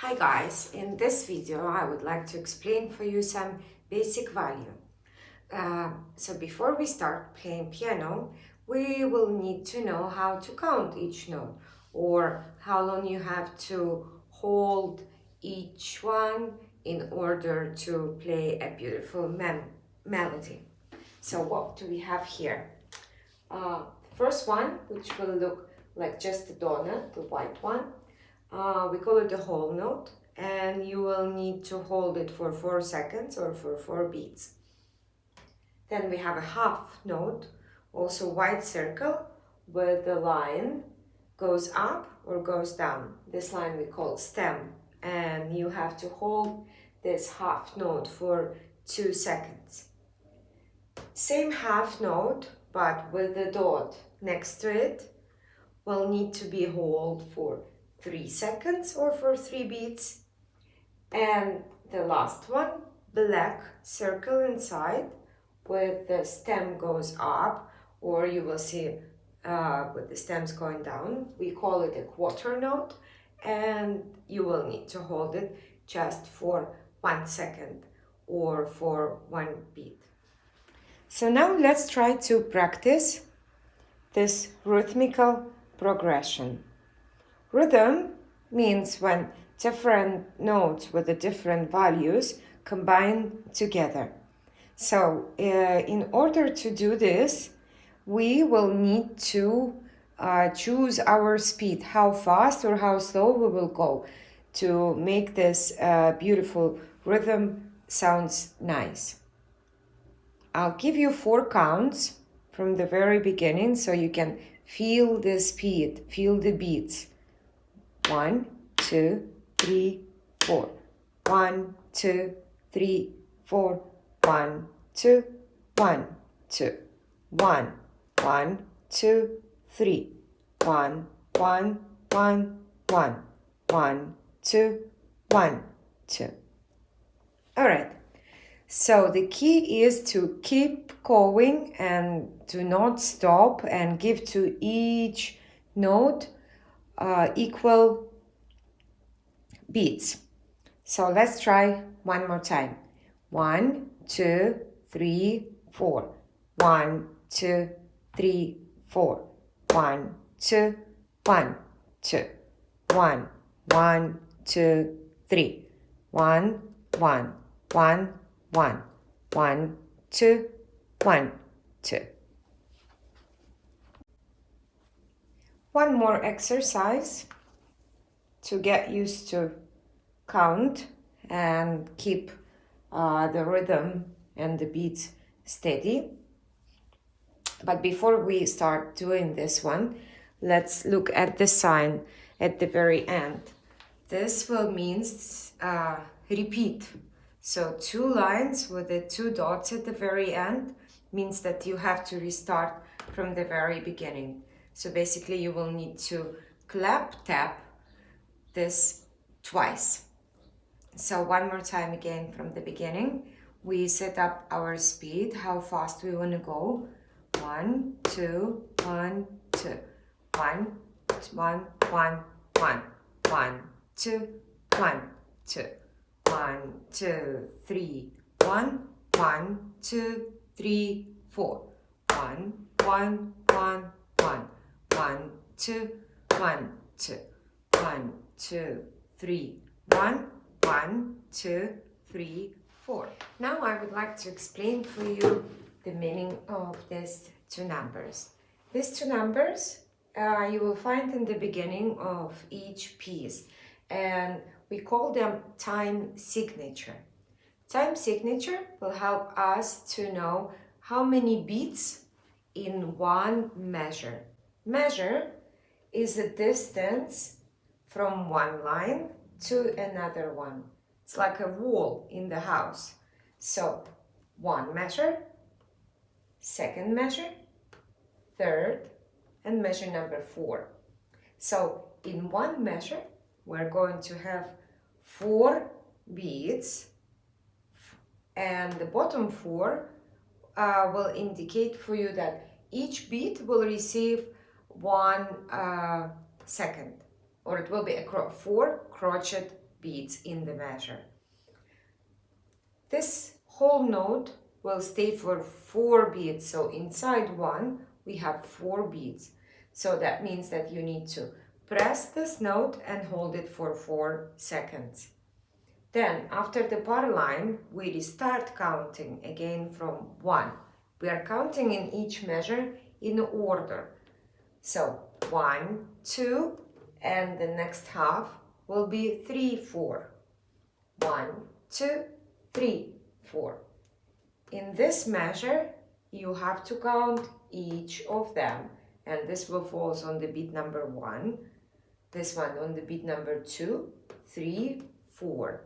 Hi guys, in this video I would like to explain for you some basic value. So before we start playing piano, we will need to know how to count each note or how long you have to hold each one in order to play a beautiful melody. So what do we have here? First one, which will look like just a donut, the white one. We call it the whole note, and you will need to hold it for 4 seconds or for 4 beats. Then we have a half note, also white circle, where the line goes up or goes down. This line we call stem, and you have to hold this half note for 2 seconds. Same half note, but with the dot next to it, will need to be held for 3 seconds or for 3 beats. And the last one, black circle inside, with the stem goes up, or you will see with the stems going down. We call it a quarter note, and you will need to hold it just for 1 second or for 1 beat. So now let's try to practice this rhythmical progression. Rhythm means when different notes with the different values combine together. So in order to do this, we will need to choose our speed, how fast or how slow we will go to make this beautiful rhythm sounds nice. I'll give you 4 counts from the very beginning so you can feel the speed, feel the beats. 1, 2, 3, 4. 1, 2, 3, 4. 1, 2, 1, 2. 1, 1, 2, 3. 1, 1, 1, 1. 1, 2, 1, 2. All right. So the key is to keep going and do not stop and give to each note equal beats. So let's try one more time. 1, 2, 3, 4. 1, 2, 3, 4. 1, 2, 1, 2. 1, 1, 2, 3. 1, 1, 1, 1. 1, 2, 1, 2. One more exercise to get used to count and keep the rhythm and the beats steady. But before we start doing this one, let's look at the sign at the very end. This will mean repeat. So 2 lines with the 2 dots at the very end means that you have to restart from the very beginning. So basically you will need to tap this twice. So one more time again from the beginning. We set up our speed, how fast we want to go. 1, 2, 1, 2. 1, 1, 1, 1. 1, 2, 1, 2. 1, 2, 3, 1. 1, 2, 3, 4. 1, 1, 1, 1. 1, 2, 1, 2. 1, 2, 3, 1. 1, 2, 3, 4. Now I would like to explain for you the meaning of these 2 numbers. These 2 numbers you will find in the beginning of each piece, and we call them time signature. Time signature will help us to know how many beats in one measure. Measure is a distance from one line to another one. It's like a wall in the house. So 1 measure, 2nd measure, 3rd, and measure number 4. So in 1 measure, we're going to have 4 beats, and the bottom 4 will indicate for you that each beat will receive 1 second, or it will be 4 crochet beats in the measure. This whole note will stay for 4 beats. So inside 1, we have 4 beats. So that means that you need to press this note and hold it for 4 seconds. Then, after the bar line, we restart counting again from 1. We are counting in each measure in order. So 1, 2, and the next half will be 3, 4. 1, 2, 3, 4. In this measure, you have to count each of them, and this will fall on the beat number 1, this one on the beat number 2, 3, 4.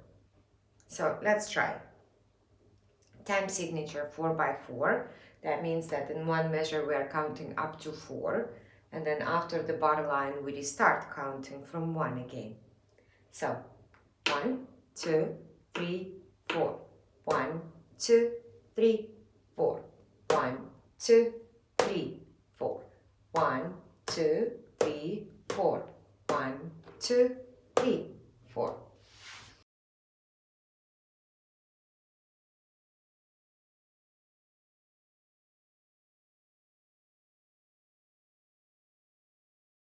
So let's try. Time signature 4 by 4. That means that in one measure we are counting up to 4, and then after the bar line we restart counting from 1 again. So 1, 2, 3, 4. 1, 2, 3, 4. 1, 2, 3, 4. 1, 2, 3, 4. 1, 2, 3, 4.